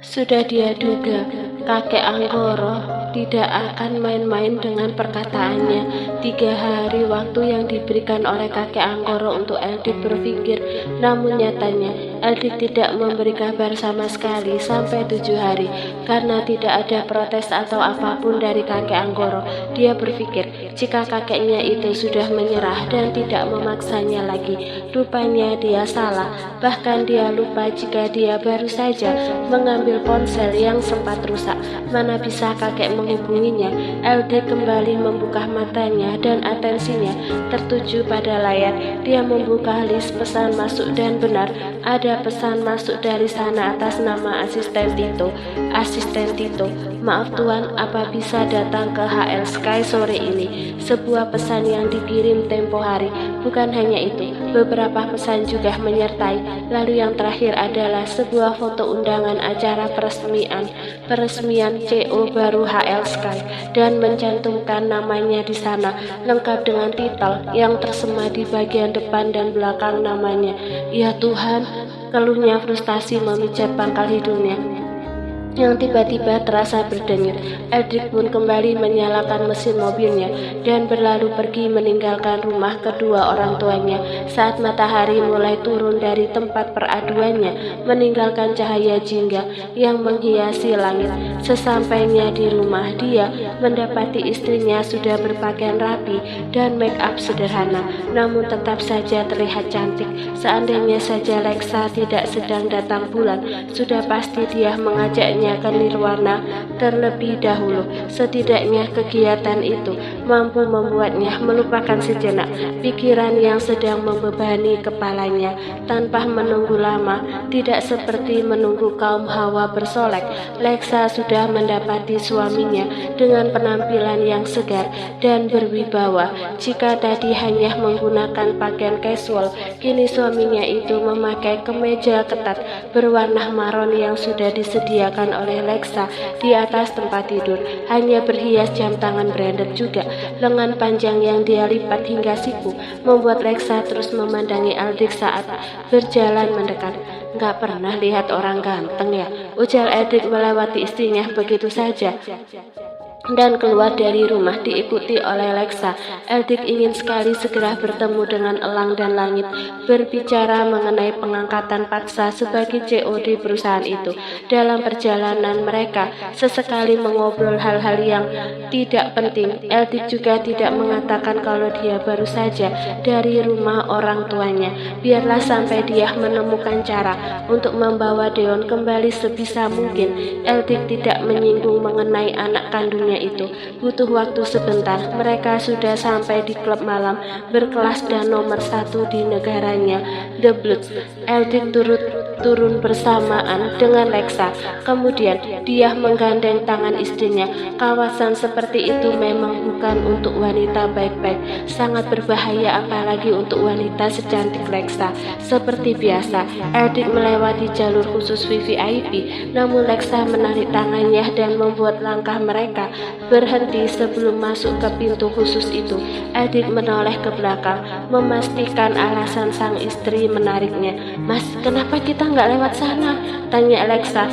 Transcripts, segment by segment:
Sudah dia duga, kakek Anggoro tidak akan main-main dengan perkataannya. 3 hari waktu yang diberikan oleh kakek Anggoro untuk Eldik berpikir, namun nyatanya Eldik tidak memberi kabar sama sekali sampai 7 hari. Karena tidak ada protes atau apapun dari kakek Anggoro, dia berpikir jika kakeknya itu sudah menyerah dan tidak memaksanya lagi. Rupanya dia salah, bahkan dia lupa jika dia baru saja mengambil ponsel yang sempat rusak. Mana bisa kakek menghubunginya. Eldik kembali membuka matanya dan atensinya tertuju pada layar. Dia membuka list pesan masuk dan benar ada pesan masuk dari sana atas nama asisten Tito. Asisten Tito, maaf tuan, apa bisa datang ke HL Sky sore ini? Sebuah pesan yang dikirim tempo hari. Bukan hanya itu, beberapa pesan juga menyertai. Lalu yang terakhir adalah sebuah foto undangan acara peresmian CO baru HL Sky dan mencantumkan namanya di sana lengkap dengan titel yang tersema di bagian depan dan belakang namanya. Ya Tuhan, keluhnya frustasi memijat pangkal hidungnya yang tiba-tiba terasa berdenyut. Eldik pun kembali menyalakan mesin mobilnya dan berlalu pergi meninggalkan rumah kedua orang tuanya. Saat matahari mulai turun dari tempat peraduannya, meninggalkan cahaya jingga yang menghiasi langit. Sesampainya di rumah, dia mendapati istrinya sudah berpakaian rapi dan make up sederhana, namun tetap saja terlihat cantik. Seandainya saja Lexa tidak sedang datang bulan, sudah pasti dia mengajaknya ke nirwana terlebih dahulu. Setidaknya kegiatan itu mampu membuatnya melupakan sejenak pikiran yang sedang membebani kepalanya tanpa menunggu lama. Tidak seperti menunggu kaum Hawa bersolek, Lexa sudah mendapati suaminya dengan penampilan yang segar dan berwibawa. Jika tadi hanya menggunakan pakaian casual, kini suaminya itu memakai kemeja ketat berwarna maron yang sudah disediakan oleh Lexa di atas tempat tidur. Hanya berhias jam tangan branded juga. Lengan panjang yang dia lipat hingga siku membuat Lexa terus memandangi Eldik saat berjalan mendekat. Nggak pernah lihat orang ganteng ya, ujar Eldik melewati istrinya begitu saja dan keluar dari rumah diikuti oleh Lexa. Eldik ingin sekali segera bertemu dengan Elang dan Langit, berbicara mengenai pengangkatan paksa sebagai CEO di perusahaan itu. Dalam perjalanan mereka sesekali mengobrol hal-hal yang tidak penting. Eldik juga tidak mengatakan kalau dia baru saja dari rumah orang tuanya. Biarlah sampai dia menemukan cara untuk membawa Deon kembali sebisa mungkin. Eldik tidak menyinggung mengenai anak kandungnya itu. Butuh waktu sebentar. Mereka sudah sampai di klub malam berkelas dan nomor 1 di negaranya, The Bloods. Eldik turun bersamaan dengan Lexa. Kemudian dia menggandeng tangan istrinya. Kawasan seperti itu memang bukan untuk wanita baik-baik, sangat berbahaya apalagi untuk wanita secantik Lexa. Seperti biasa, Eldik melewati jalur khusus VVIP, namun Lexa menarik tangannya dan membuat langkah mereka berhenti sebelum masuk ke pintu khusus itu. Eldik menoleh ke belakang, memastikan alasan sang istri menariknya. Mas, kenapa kita nggak lewat sana? Tanya Lexa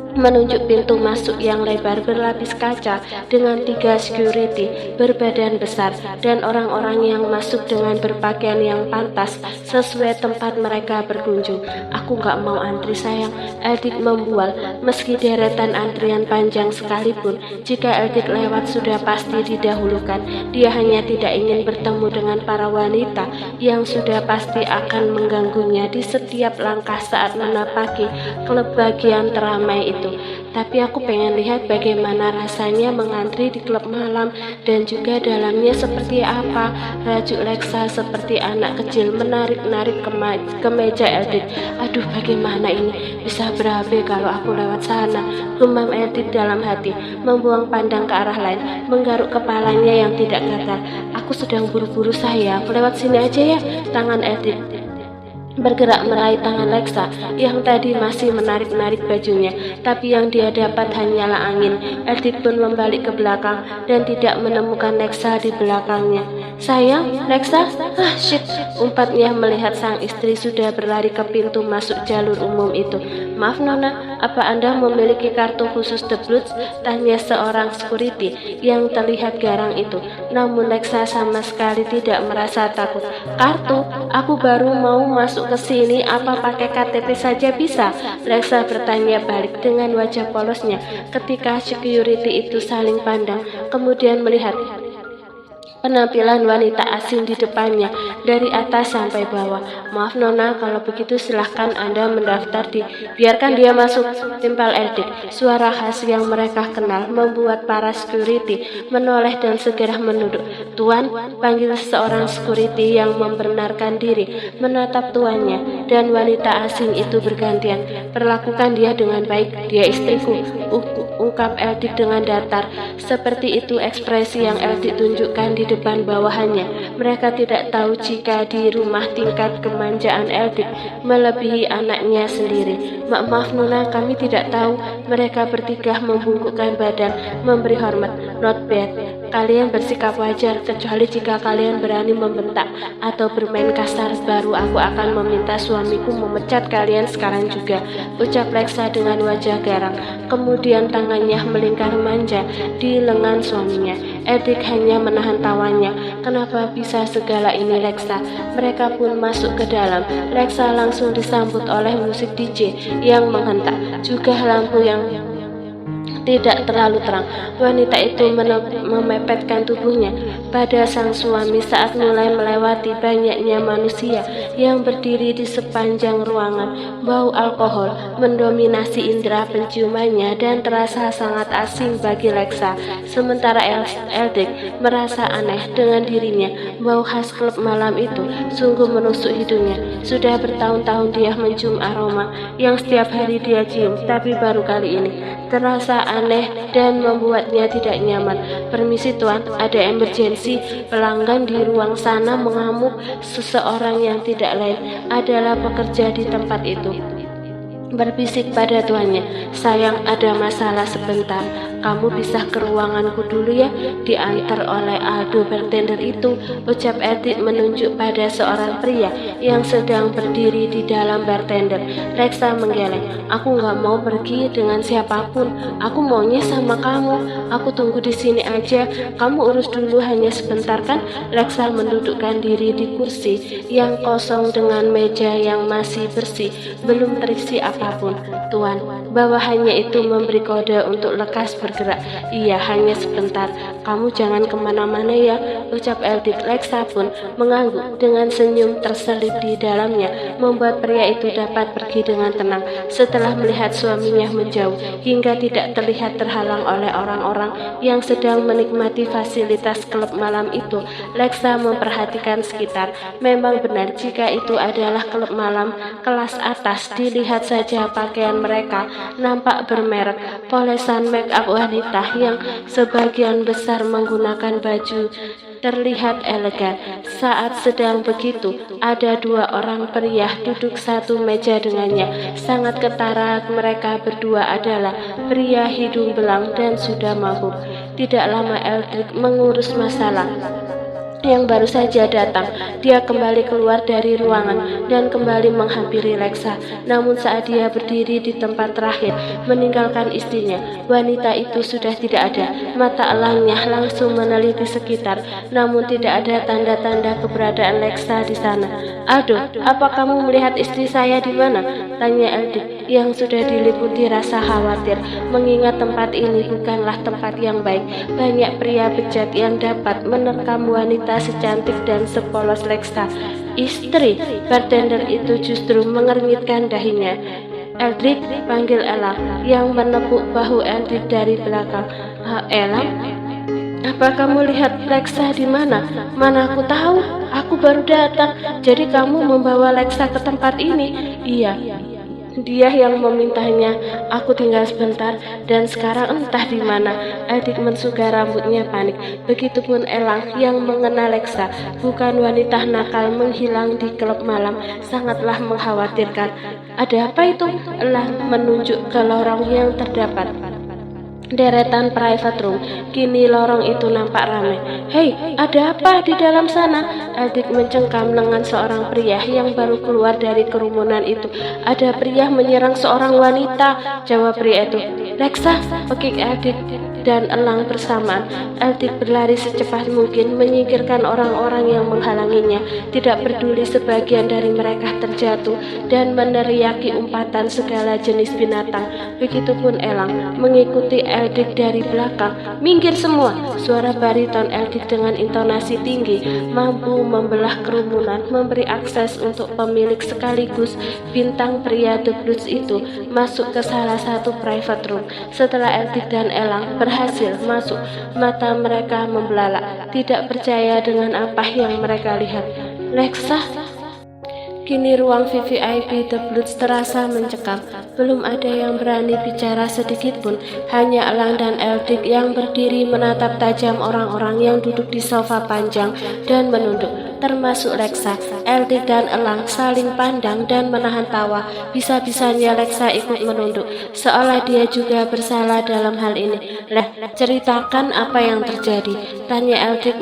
menunjuk pintu masuk yang lebar berlapis kaca dengan 3 security berbadan besar dan orang-orang yang masuk dengan berpakaian yang pantas sesuai tempat mereka berkunjung. Aku nggak mau antri sayang, Eldik membual. Meski deretan antrian panjang sekalipun, jika Eldik lewat sudah pasti didahulukan. Dia hanya tidak ingin bertemu dengan para wanita yang sudah pasti akan mengganggunya di setiap langkah saat menapaki klub bagian teramai itu. Tapi aku pengen lihat bagaimana rasanya mengantri di klub malam dan juga dalamnya seperti apa. Rajuk Lexa seperti anak kecil menarik-narik kemeja Eldik. Aduh, bagaimana ini bisa berabe kalau aku lewat sana, gumam Eldik dalam hati, membuang pandang ke arah lain, menggaruk kepalanya yang tidak gatal. Aku sedang buru-buru sayang, lewat sini aja ya. Tangan Eldik bergerak meraih tangan Lexa yang tadi masih menarik-narik bajunya, tapi yang dia dapat hanyalah angin. Eldik pun membalik ke belakang dan tidak menemukan Lexa di belakangnya. Sayang, Lexa, shit, umpatnya melihat sang istri sudah berlari ke pintu masuk jalur umum itu. Maaf Nona, apa Anda memiliki kartu khusus The Bloods? Tanya seorang security yang terlihat garang itu. Namun Lexa sama sekali tidak merasa takut. Kartu? Aku baru mau masuk ke sini, apa pakai KTP saja bisa? Lexa bertanya balik dengan wajah polosnya ketika security itu saling pandang, kemudian melihat penampilan wanita asing di depannya dari atas sampai bawah. Maaf Nona, kalau begitu silahkan Anda mendaftar biarkan dia masuk, timpal Eldik. Suara khas yang mereka kenal membuat para security menoleh dan segera menunduk. Tuan, panggil seorang security yang membenarkan diri menatap tuannya, dan wanita asing itu bergantian. Perlakukan dia dengan baik, dia istriku, ungkap Eldik dengan datar. Seperti itu ekspresi yang Eldik tunjukkan di depan bawahannya. Mereka tidak tahu jika di rumah tingkat kemanjaan Eldik melebihi anaknya sendiri. Maaf Nona, kami tidak tahu. Mereka bertiga membungkukkan badan, memberi hormat. Not bad. Kalian bersikap wajar, kecuali jika kalian berani membentak atau bermain kasar, baru aku akan meminta suamiku memecat kalian sekarang juga, ucap Lexa dengan wajah garang. Kemudian tangannya melingkar manja di lengan suaminya. Eldik hanya menahan tawannya. Kenapa bisa segala ini Lexa? Mereka pun masuk ke dalam. Lexa langsung disambut oleh musik DJ yang menghentak, juga lampu yang tidak terlalu terang. Wanita itu memepetkan tubuhnya pada sang suami saat mulai melewati banyaknya manusia yang berdiri di sepanjang ruangan. Bau alkohol mendominasi indera penciumannya dan terasa sangat asing bagi Lexa. Sementara Eldik merasa aneh dengan dirinya. Bau khas klub malam itu sungguh menusuk hidungnya. Sudah bertahun-tahun dia mencium aroma yang setiap hari dia cium, tapi baru kali ini terasa aneh dan membuatnya tidak nyaman. Permisi tuan, ada emergensi. Pelanggan di ruang sana mengamuk. Seseorang yang tidak lain adalah pekerja di tempat itu berbisik pada tuannya. Sayang, ada masalah sebentar. Kamu bisa ke ruanganku dulu ya, diantar oleh Aldo bartender itu, ucap Eldik menunjuk pada seorang pria yang sedang berdiri di dalam bartender. Lexa menggeleng. Aku nggak mau pergi dengan siapapun. Aku maunya sama kamu. Aku tunggu di sini aja. Kamu urus dulu hanya sebentar kan? Lexa mendudukkan diri di kursi yang kosong dengan meja yang masih bersih, belum terisi apapun. Tuan, bawahannya itu memberi kode untuk lekas bergerak. Iya, hanya sebentar. Kamu jangan kemana-mana ya, ucap Eldik. Lexa pun mengangguk dengan senyum terselip di dalamnya, membuat pria itu dapat pergi dengan tenang setelah melihat suaminya menjauh hingga tidak terlihat terhalang oleh orang-orang yang sedang menikmati fasilitas klub malam itu. Lexa memperhatikan sekitar. Memang benar jika itu adalah klub malam kelas atas. Dilihat saja pakaian mereka nampak bermerek, polesan make up wanita yang sebagian besar menggunakan baju terlihat elegan. Saat sedang begitu, ada dua orang pria duduk satu meja dengannya. Sangat ketara mereka berdua adalah pria hidung belang dan sudah mabuk. Tidak lama Eldik mengurus masalah yang baru saja datang. Dia kembali keluar dari ruangan dan kembali menghampiri Lexa. Namun saat dia berdiri di tempat terakhir meninggalkan istrinya, wanita itu sudah tidak ada. Mata elangnya langsung meneliti sekitar, namun tidak ada tanda-tanda keberadaan Lexa di sana. Aldo, apa kamu melihat istri saya di mana? Tanya Eldik yang sudah diliputi rasa khawatir, mengingat tempat ini bukanlah tempat yang baik. Banyak pria bejat yang dapat menerkam wanita secantik dan sepolos Lexa. Istri bartender itu justru mengernyitkan dahinya. Eldrik, panggil Elang yang menepuk bahu Eldik dari belakang. Elang, apa kamu lihat Lexa di mana? Mana aku tahu, aku baru datang. Jadi kamu membawa Lexa ke tempat ini? Iya, dia yang memintanya. Aku tinggal sebentar dan sekarang entah di mana. Eldik mensugar rambutnya panik. Begitupun Elang yang mengenal Lexa. Bukan wanita nakal menghilang di klub malam, sangatlah mengkhawatirkan. Ada apa itu? Elang menunjuk ke lorong yang terdapat deretan private room. Kini lorong itu nampak ramai. "Hei, ada apa di dalam sana?" Eldik mencengkam lengan seorang pria yang baru keluar dari kerumunan itu. "Ada pria menyerang seorang wanita," jawab pria itu. "Reksa!" pekik Eldik dan Elang bersamaan. Eldik berlari secepat mungkin menyingkirkan orang-orang yang menghalanginya, tidak peduli sebagian dari mereka terjatuh dan meneriaki umpatan segala jenis binatang. Begitupun Elang mengikuti Eldik dari belakang. "Minggir semua!" Suara bariton Eldik dengan intonasi tinggi mampu membelah kerumunan, memberi akses untuk pemilik sekaligus bintang pria The Blues itu masuk ke salah satu private room. Setelah Eldik dan Elang berhasil masuk, mata mereka membelalak, tidak percaya dengan apa yang mereka lihat. "Reksa!" Kini ruang VVIP The Blues terasa mencekam. Belum ada yang berani bicara sedikit pun. Hanya Elang dan Eldik yang berdiri menatap tajam orang-orang yang duduk di sofa panjang dan menunduk, termasuk Reksa. Eldik dan Elang saling pandang dan menahan tawa. Bisa-bisanya Reksa ikut menunduk, seolah dia juga bersalah dalam hal ini. Ceritakan apa yang terjadi," tanya Eldik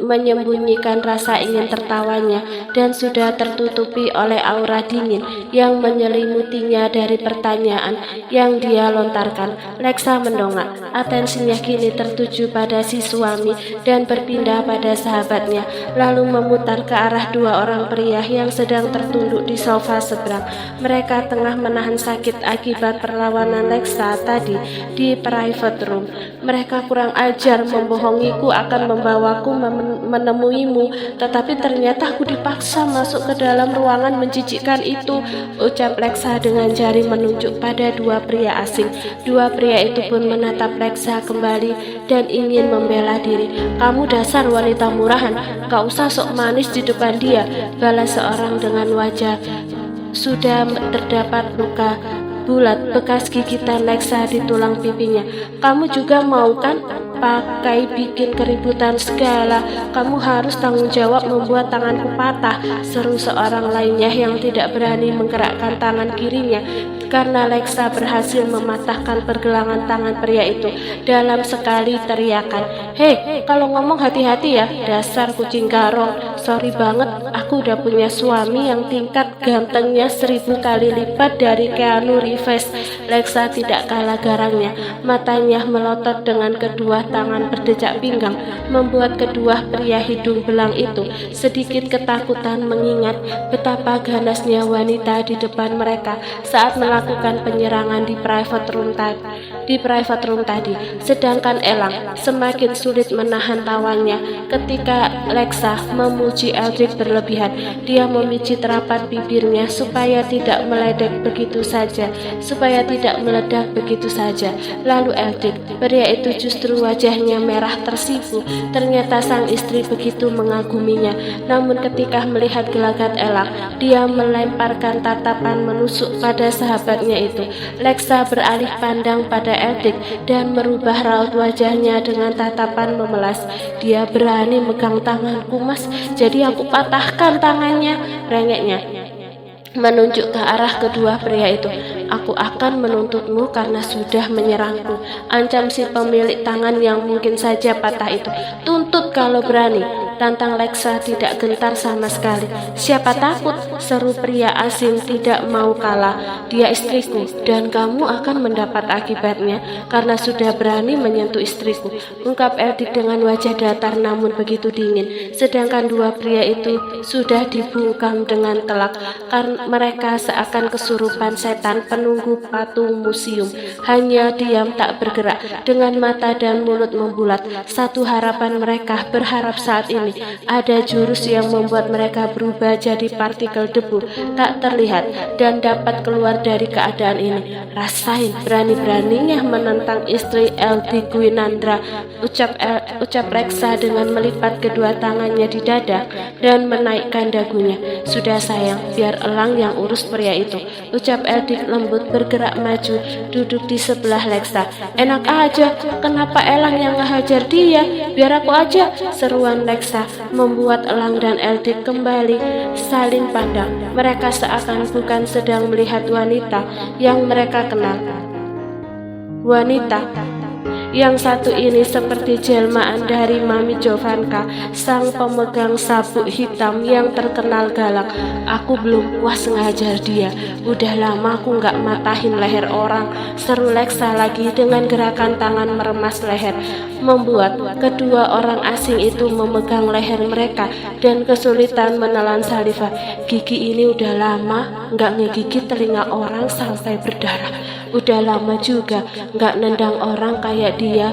menyembunyikan rasa ingin tertawanya dan sudah tertutupi oleh aura dingin yang menyelimutinya dari pertanyaan yang dia lontarkan. Reksa mendongak. Atensinya kini tertuju pada si suami dan berpindah pada sahabatnya, lalu memutar ke arah dua orang pria yang sedang tertunduk di sofa seberang. Mereka tengah menahan sakit akibat perlawanan Reksa tadi di private room. "Mereka kurang ajar, membohongiku akan membawaku menemuimu, tetapi ternyata aku dipaksa masuk ke dalam ruangan menjijikkan itu," ucap Reksa dengan jari menunjuk pada dua pria asing. Dua pria itu pun menatap Reksa kembali dan ingin membela diri. "Kamu dasar wanita murahan, gak usah sok manis di depan dia," balas seorang dengan wajah sudah terdapat luka bulat bekas gigitan Reksa di tulang pipinya. "Kamu juga mau kan? Pakai bikin keributan segala. Kamu harus tanggung jawab membuat tanganku patah," seru seorang lainnya yang tidak berani menggerakkan tangan kirinya karena Reksa berhasil mematahkan pergelangan tangan pria itu dalam sekali teriakan. "Hei, kalau ngomong hati-hati ya, dasar kucing garong. Sorry banget, aku udah punya suami yang tingkat gantengnya 1000 kali lipat dari Keanu Reeves." Reksa tidak kalah garangnya. Matanya melotot dengan kedua tangan berdecak pinggang, membuat kedua pria hidung belang itu sedikit ketakutan mengingat betapa ganasnya wanita di depan mereka saat melakukan penyerangan di private room tadi. Sedangkan Elang semakin sulit menahan tawanya ketika Reksa memuji Eldik berlebihan. Dia memijit rapat bibirnya supaya tidak meledak begitu saja, Lalu Eldik, pria itu justru wajahnya merah tersipu. Ternyata sang istri begitu mengaguminya. Namun ketika melihat gelagat Elang, dia melemparkan tatapan menusuk pada sahabatnya itu. Reksa beralih pandang pada Eldik dan merubah raut wajahnya dengan tatapan memelas. "Dia berani megang tanganku, Mas, jadi aku patahkan tangannya," rengeknya menunjuk ke arah kedua pria itu. "Aku akan menuntutmu karena sudah menyerangku," ancam si pemilik tangan yang mungkin saja patah itu. "Tuntut kalau berani," tantang Reksa tidak gentar sama sekali. "Siapa takut?" seru pria asing tidak mau kalah. "Dia istriku dan kamu akan mendapat akibatnya karena sudah berani menyentuh istriku," ungkap Eldik dengan wajah datar namun begitu dingin. Sedangkan dua pria itu sudah dibungkam dengan telak karena mereka seakan kesurupan setan penunggu patung museum, hanya diam tak bergerak dengan mata dan mulut membulat. Satu harapan mereka berharap saat ini ada jurus yang membuat mereka berubah jadi partikel debu tak terlihat dan dapat keluar dari keadaan ini. "Rasain berani-beraninya menentang istri Eldik Gwinandra," ucap Reksa dengan melipat kedua tangannya di dada dan menaikkan dagunya. "Sudah sayang, biar Elang yang urus pria itu," ucap Eldik lembut bergerak maju duduk di sebelah Reksa. "Enak aja, kenapa Elang yang ngehajar dia? Biar aku aja," seruan Reksa membuat Elang dan Eldik kembali saling pandang. Mereka seakan bukan sedang melihat wanita yang mereka kenal. Wanita Yang satu ini seperti jelmaan dari Mami Jovanka, sang pemegang sabuk hitam yang terkenal galak. Aku belum puas ngajar dia. Udah lama aku nggak matahin leher orang, seru Lexa lagi dengan gerakan tangan meremas leher, membuat kedua orang asing itu memegang leher mereka dan kesulitan menelan saliva. Gigi ini udah lama nggak ngegigit telinga orang sampai berdarah. Udah lama juga nggak nendang orang kayak dia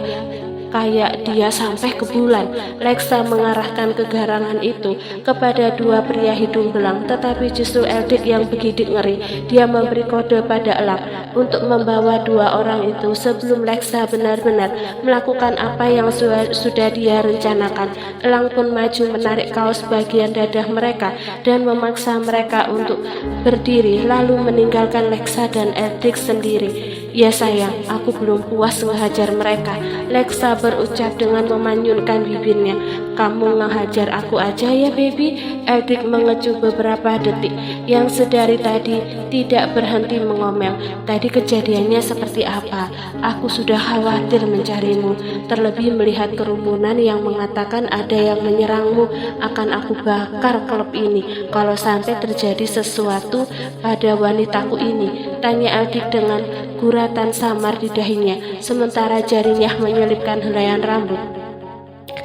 sampai ke bulan. Lexa mengarahkan kegarangan itu kepada dua pria hidung belang, tetapi justru Eldik yang begidik ngeri. Dia memberi kode pada Elang untuk membawa dua orang itu sebelum Lexa benar-benar melakukan apa yang sudah dia rencanakan. Elang pun maju menarik kaos bagian dadah mereka dan memaksa mereka untuk berdiri, lalu meninggalkan Lexa dan Eldik sendiri. Ya sayang, aku belum puas menghajar mereka, Lexa berucap dengan memanyunkan bibirnya. Kamu menghajar aku aja ya baby. Eldik mengecup beberapa detik, yang sedari tadi tidak berhenti mengomel. Tadi kejadiannya seperti apa? Aku sudah khawatir mencarimu, terlebih melihat kerumunan yang mengatakan ada yang menyerangmu. Akan aku bakar klub ini kalau sampai terjadi sesuatu pada wanitaku ini, tanya Eldik dengan guratan samar di dahinya, sementara jarinya menyelipkan helaian rambut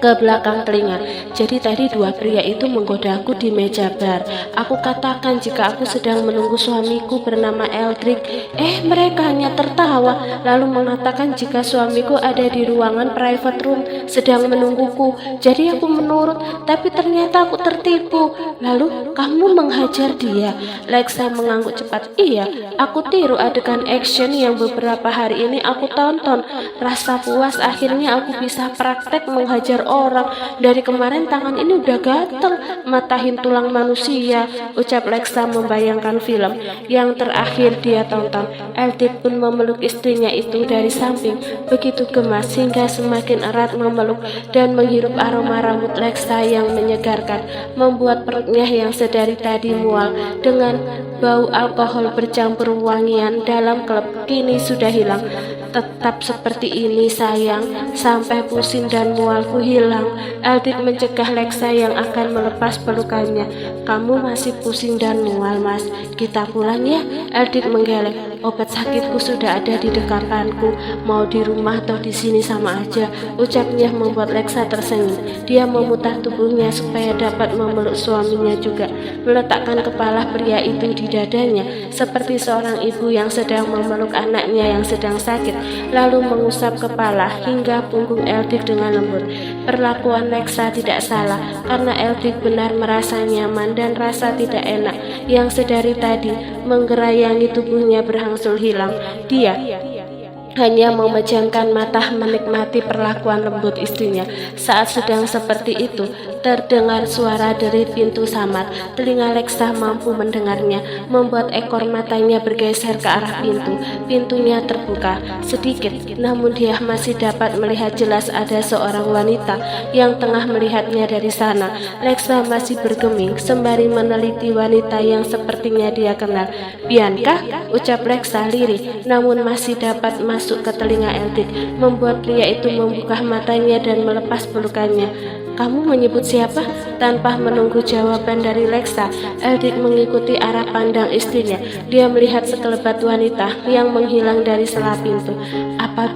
ke belakang telinga. Jadi tadi dua pria itu menggodaku di meja bar. Aku katakan jika aku sedang menunggu suamiku bernama Eldrick. Mereka hanya tertawa, lalu mengatakan jika suamiku ada di ruangan private room sedang menungguku. Jadi aku menurut, tapi ternyata aku tertipu. Lalu kamu menghajar dia? Lexa mengangguk cepat. Iya, aku tiru adegan action yang beberapa hari ini aku tonton. Rasa puas, akhirnya aku bisa praktek menghajar orang. Dari kemarin tangan ini udah gatel matahin tulang manusia, ucap Lexa membayangkan film yang terakhir dia tonton. Eldik pun memeluk istrinya itu dari samping, begitu gemas hingga semakin erat memeluk dan menghirup aroma rambut Lexa yang menyegarkan, membuat perutnya yang sedari tadi mual dengan bau alkohol bercampur wangian dalam klub kini sudah hilang. Tetap seperti ini sayang, sampai pusing dan mualku hilang. Eldik mencegah Lexa yang akan melepas pelukannya. Kamu masih pusing dan mual mas, kita pulang ya. Eldik menggeleng. Obat sakitku sudah ada di dekapanku, mau di rumah atau di sini sama aja, ucapnya membuat Lexa tersenyum. Dia memutar tubuhnya supaya dapat memeluk suaminya juga, meletakkan kepala pria itu di dadanya seperti seorang ibu yang sedang memeluk anaknya yang sedang sakit, lalu mengusap kepala hingga punggung Eldik dengan lembut. Perlakuan Lexa tidak salah, karena Eldik benar merasa nyaman dan rasa tidak enak yang sedari tadi menggerayangi tubuhnya berangsur hilang. Dia hanya memejamkan mata menikmati perlakuan lembut istrinya. Saat sedang seperti itu, terdengar suara dari pintu samar. Telinga Lexa mampu mendengarnya, membuat ekor matanya bergeser ke arah pintu. Pintunya terbuka sedikit, namun dia masih dapat melihat jelas ada seorang wanita yang tengah melihatnya dari sana. Lexa masih bergeming sembari meneliti wanita yang sepertinya dia kenal. Bianca, ucap Lexa lirih, namun masih dapat masuk ke telinga Eldik, membuat pria itu membuka matanya dan melepas pelukannya. Kamu menyebut siapa? Tanpa menunggu jawaban dari Lexa, Eldik mengikuti arah pandang istrinya. Dia melihat sekelebat wanita yang menghilang dari sela pintu. Apa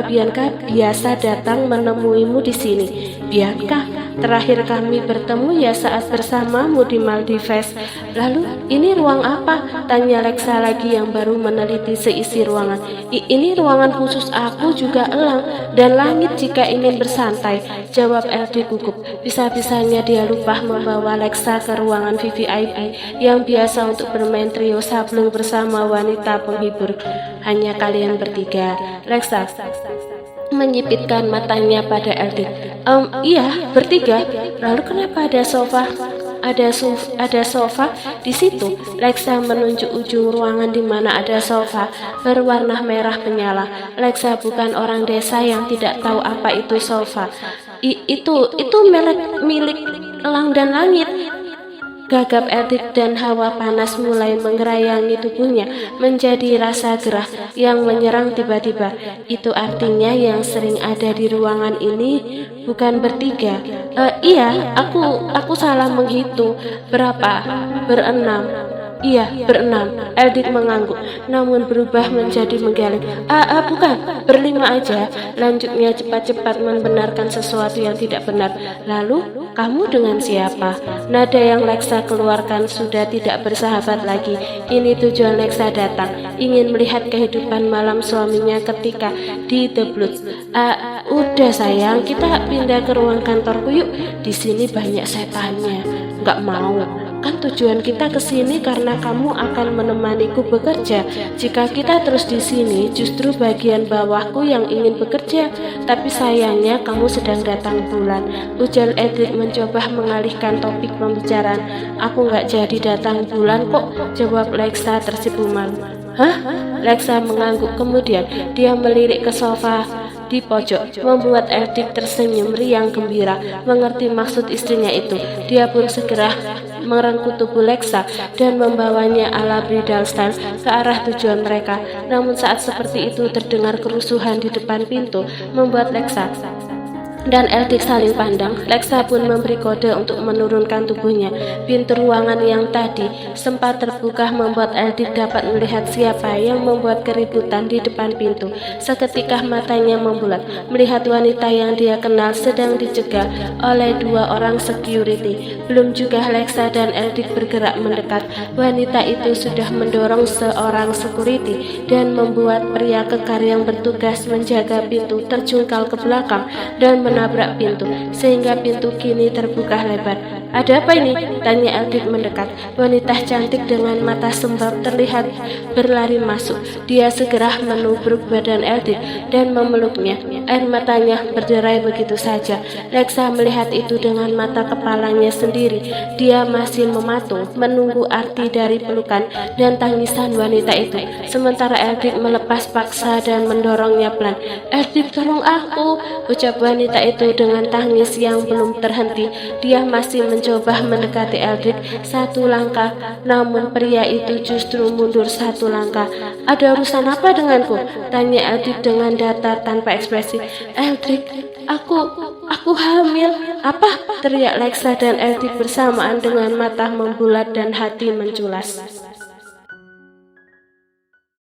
Bianca biasa datang menemuimu di sini? Bianca, terakhir kami bertemu ya saat bersamamu di Maldives. Lalu ini ruang apa? Tanya Lexa lagi yang baru meneliti seisi ruangan. Ini ruangan khusus aku juga Elang dan Langit jika ingin bersantai, jawab Eldik gugup. Bisa-bisanya dia lupa membawa Lexa ke ruangan VVIP yang biasa untuk bermain trio sablung bersama wanita penghibur. Hanya kalian bertiga. Lexa menyipitkan matanya pada Eldik. Iya, bertiga. Lalu kenapa ada sofa? Ada sofa di situ. Lexa menunjuk ujung ruangan di mana ada sofa berwarna merah menyala. Lexa bukan orang desa yang tidak tahu apa itu sofa. Itu milik Elang dan Langit. Gagap Eldrik dan hawa panas mulai menggerayangi tubuhnya menjadi rasa gerah yang menyerang tiba-tiba. Itu artinya yang sering ada di ruangan ini bukan bertiga. Iya, aku salah menghitung. Berapa? Berenam. Iya, berenam. Eldrik mengangguk, namun berubah menjadi menggeleng. Bukan, berlima aja. Lanjutnya cepat-cepat membenarkan sesuatu yang tidak benar. Lalu, kamu dengan siapa? Nada yang Lexa keluarkan sudah tidak bersahabat lagi. Ini tujuan Lexa datang, ingin melihat kehidupan malam suaminya ketika di The Bloods. Udah sayang, kita pindah ke ruang kantorku yuk. Di sini banyak setannya. Nggak mau. Kan tujuan kita ke sini karena kamu akan menemaniku bekerja. Jika kita terus di sini, justru bagian bawahku yang ingin bekerja. Tapi sayangnya kamu sedang datang bulan. Ujar Eldrik mencoba mengalihkan topik pembicaraan. Aku nggak jadi datang bulan kok, jawab Lexa tersipu malu. Hah? Lexa mengangguk, kemudian dia melirik ke sofa di pojok, membuat Eldrik tersenyum riang gembira, mengerti maksud istrinya itu. Dia pun segera merengkuh tubuh Lexa dan membawanya ala bridal style ke arah tujuan mereka. Namun saat seperti itu terdengar kerusuhan di depan pintu, membuat Lexa dan Eldrik saling pandang. Lexa pun memberi kode untuk menurunkan tubuhnya. Pintu ruangan yang tadi sempat terbuka membuat Eldrik dapat melihat siapa yang membuat keributan di depan pintu. Seketika matanya membulat melihat wanita yang dia kenal sedang dijaga oleh dua orang security. Belum juga Lexa dan Eldrik bergerak mendekat, wanita itu sudah mendorong seorang security dan membuat pria kekar yang bertugas menjaga pintu terjungkal ke belakang dan menabrak pintu, sehingga pintu kini terbuka lebar. Ada apa ini? Tanya Eldrik mendekat. Wanita cantik dengan mata sembab terlihat berlari masuk. Dia segera menubruk badan Eldrik dan memeluknya. Air matanya berderai begitu saja. Lexa melihat itu dengan mata kepalanya sendiri. Dia masih mematung, menunggu arti dari pelukan dan tangisan wanita itu. Sementara Eldrik melepas paksa dan mendorongnya pelan. Eldrik, tolong aku, ucap wanita itu dengan tangis yang belum terhenti. Dia masih mencoba mendekati Eldrik satu langkah, namun pria itu justru mundur satu langkah. Ada urusan apa denganku? Tanya Eldrik dengan datar tanpa ekspresi. Eldrik, aku hamil. Apa? Teriak Lexa dan Eldrik bersamaan dengan mata membulat dan hati menculas.